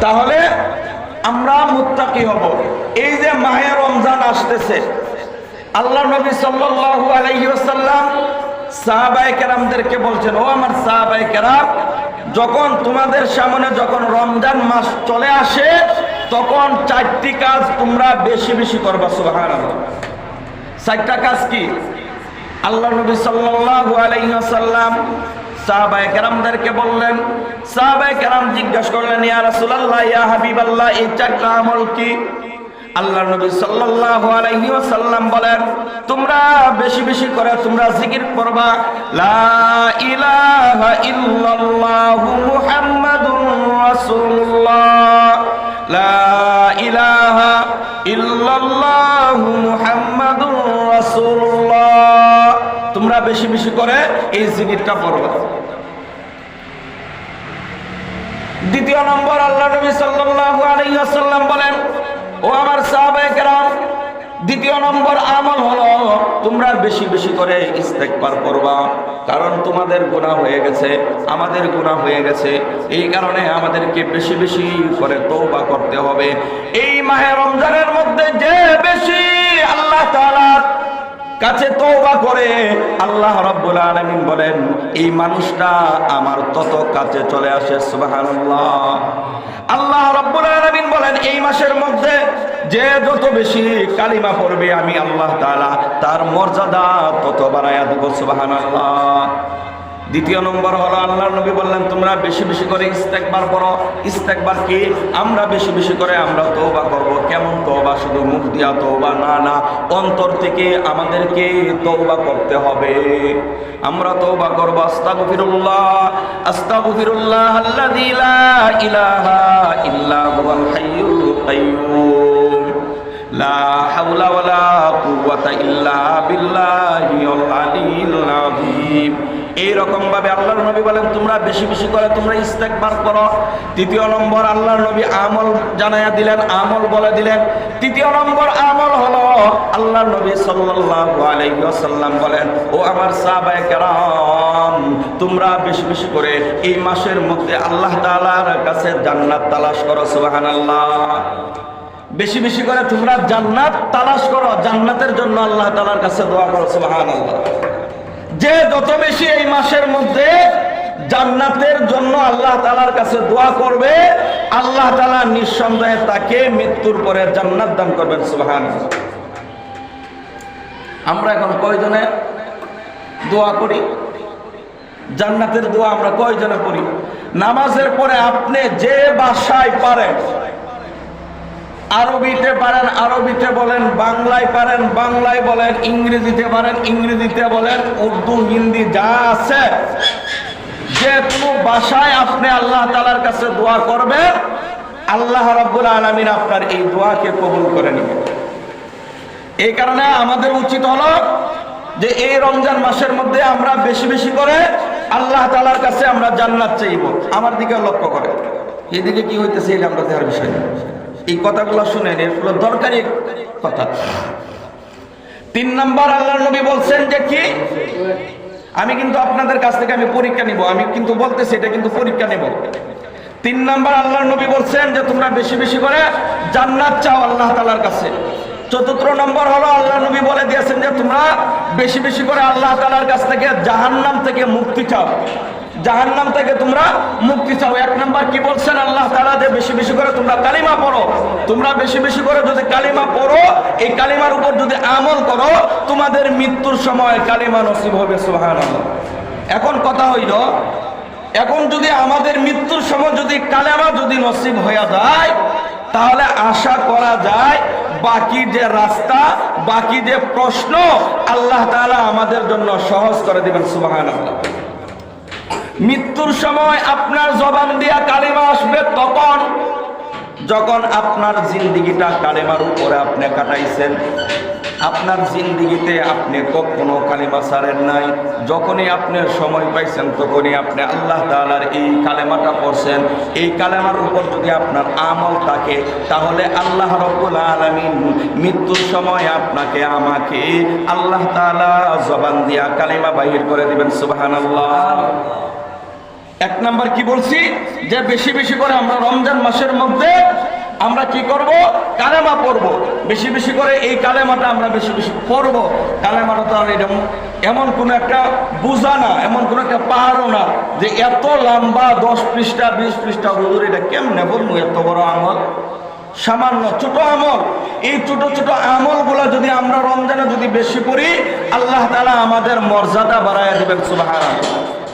তাহলে আমরা মুত্তাকি হব। এই যে মাহে রমজান আসতেছে, আল্লাহ নবী সাল্লাল্লাহু আলাইহি ওয়াসাল্লাম সাহাবায়ে কেরামদেরকে বলছেন, ও আমার সাহাবায়ে কেরাম, যখন তোমাদের সামনে যখন রমজান মাস চলে আসে তখন 4টি কাজ তোমরা বেশি বেশি করবা। সুবহানাল্লাহ। 4টা কাজ কি? আল্লাহ নবী সাল্লাল্লাহু আলাইহি ওয়াসাল্লাম সাহাবায়ে কেরামদেরকে বললেন। সাহাবায়ে কেরাম জিজ্ঞাসা করলেন, ইয়া রাসূলুল্লাহ, ইয়া হাবিবাল্লাহ, এই 4টা আমল কি? আল্লাহ নবী সাল্লাল্লাহু আলাইহি ওয়াসাল্লাম বলেন, তোমরা বেশি বেশি করে তোমরা জিকির করবা, লা ইলাহা ইল্লাল্লাহু মুহাম্মাদুর রাসূলুল্লাহ, লা ইলাহা ইল্লাল্লাহু মুহাম্মাদুর রাসূলুল্লাহ। তোমরা বেশি বেশি করে এই জিকিরটা পড়বা। দ্বিতীয় নম্বর, আল্লাহ নবী সাল্লাল্লাহু আলাইহি ওয়াসাল্লাম বলেন, ও আমার সাহাবায়ে কেরাম, দ্বিতীয় নম্বর আমল হলো তোমরা বেশি বেশি করে ইস্তেগফার করবা। কারণ তোমাদের গুনাহ হয়ে গেছে, আমাদের গুনাহ হয়ে গেছে, এই কারণে আমাদেরকে বেশি বেশি করে তওবা করতে হবে। এই মাহে রমজানের মধ্যে যে বেশি আল্লাহ তাআলার কাছে তওবা করে, আল্লাহ রাব্বুল আলামিন বলেন এই মানুষটা আমার তত কাছে চলে আসে। সুবহানাল্লাহ। আল্লাহ রাব্বুল আলামিন বলেন এই মাসের মধ্যে যে যত বেশি কালিমা পড়বে আমি আল্লাহ তাআলা তার মর্যাদা তত বাড়ায়া দেব। সুবহানাল্লাহ। দ্বিতীয় নম্বর হলো আল্লাহর নবী বললেন তোমরা বেশি বেশি করে ইস্তেগফার করো। ইস্তেগফার কি? আমরা বেশি বেশি করে আমরা তওবা করব। কেমন তওবা? শুধু মুখ দিয়া তওবা না, অন্তর থেকে আমাদেরকে তওবা করতে হবে। আমরা তওবা করব, আস্তাগফিরুল্লাহ আস্তাগফিরুল্লাহ আল্লাযী লা ইলাহা ইল্লা হুয়াল হাইয়ুল কাইয়্যুম, লা হাওলা ওয়ালা কুওয়াতা ইল্লা বিল্লাহিল আলিয়্যিল আযীম। এইরকম ভাবে আল্লাহর নবী বলেন তোমরা বেশি বেশি করে তোমরা ইস্তেগফার করো। তৃতীয় নম্বর আল্লাহর নবী আমল জানায়া দিলেন, আমল বলে দিলেন। তৃতীয় নম্বর আমল হলো আল্লাহর নবী সাল্লাল্লাহু আলাইহি ওয়াসাল্লাম বলেন, ও আমার সাহাবায়ে কেরাম, তোমরা বেশি বেশি করে এই মাসের মধ্যে আল্লাহ তাআলার কাছে জান্নাত তালাশ করো। সুবহানাল্লাহ। বেশি বেশি করে তোমরা জান্নাত তালাশ করো, জান্নাতের জন্য আল্লাহ তাআলার কাছে দোয়া করো। সুবহানাল্লাহ। যে যত বেশি এই মাসের মধ্যে জান্নাতের জন্য আল্লাহ তাআলার কাছে দোয়া করবে, আল্লাহ তাআলা নিঃসন্দেহে তাকে মৃত্যুর পরে জান্নাত দান করবেন। সুবহানাল্লাহ। আমরা এখন কয়জনে দোয়া করি? জান্নাতের দোয়া আমরা কয়জনে পড়ি? নামাজের পরে আপনি যে ভাষায় পারেন, আরবিতে পারেন আরবিতে বলেন, বাংলায় পারেন বাংলায় বলেন, ইংরেজিতে পারেন ইংরেজিতে বলেন, উর্দু হিন্দি যা আছে যে কোনো ভাষায় আপনি আল্লাহ তাআলার কাছে দোয়া করবেন, আল্লাহ রাব্বুল আলামিন আপনার এই দোয়াকে কবুল করে নেবেন। এই কারণে আমাদের উচিত হলো যে এই রমজান মাসের মধ্যে আমরা বেশি বেশি করে আল্লাহ তাআলার কাছে আমরা জান্নাত চাইব। আমার দিকে লক্ষ্য করে, এদিকে কি হইতেছে এটা আমরা দেখার বিষয় না। এই কথাগুলো শুনেন, এগুলো দরকারি কথা। 3 নম্বর আল্লাহর নবী বলছেন যে কি, আমি কিন্তু আপনাদের কাছ থেকে আমি পরীক্ষা নিব, আমি কিন্তু বলতেছি এটা কিন্তু পরীক্ষা নেব। 3 নম্বর আল্লাহর নবী বলছেন যে তোমরা বেশি বেশি করে জান্নাত চাও আল্লাহ তাআলার কাছে। 4 নম্বর হলো আল্লাহ নবী বলে দিয়েছেন যে তোমরা বেশি বেশি করে আল্লাহ তাআলার কাছ থেকে জাহান্নাম থেকে মুক্তি চাও, জাহান্নাম থেকে তোমরা মুক্তি চাও। 1 নম্বর কি বলছেন আল্লাহ তাআলা, যে বেশি বেশি করে তোমরা কালিমা পড়ো। তোমরা বেশি বেশি করে যদি কালিমা পড়ো, এই কালিমার উপর যদি আমল করো, তোমাদের মৃত্যুর সময় কালিমা নসিব হবে। সুবহানাল্লাহ। এখন কথা হইল, এখন যদি আমাদের মৃত্যুর সময় যদি কালেমা যদি নসিব হয়ে যায়, তাহলে আশা করা যায় বাকি যে রাস্তা, বাকি যে প্রশ্ন আল্লাহ তাআলা আমাদের জন্য সহজ করে দিবেন। সুবহানাল্লাহ। মৃত্যুর সময় আপনার জবান দিয়া কালিমা আসবে তখন যখন আপনার জিন্দেগিটা কালিমার উপরে আপনি কাটাইছেন। আপনার জিন্দেগিতে আপনি কখনো কালিমা ছাড়েন নাই। যখনই আপনি সময় পাইছেন তখনই আপনি আল্লাহ তাআলার এই কালেমাটা পড়ছেন। এই কালেমার উপর যদি আপনার আমল থাকে, তাহলে আল্লাহ রাব্বুল আলামিন মৃত্যুর সময় আপনাকে আমাকে আল্লাহ তাআলা জবান দিয়া কালিমা বাহির করে দিবেন। সুবহানাল্লাহ। এক নাম্বার কি বলছি, যে বেশি বেশি করে আমরা রমজান মাসের মধ্যে আমরা কি করব, কালেমা পড়ব, বেশি বেশি করে এই কালেমাটা আমরা বেশি বেশি পড়ব। কালেমাটা তো আর এমন কোন একটা বোঝা না, এমন কোন একটা পাহাড়ও না যে এত লম্বা 10 পৃষ্ঠা 20 পৃষ্ঠা, হুজুর এটা কেমনে বলবো, এত বড় আমল। সামান্য ছোট আমল, এই ছোট ছোট আমলগুলো যদি আমরা রমজানে যদি বেশি করি, আল্লাহ তাআলা আমাদের মর্যাদা বাড়ায় দিবেন। সুবহানাল্লাহ।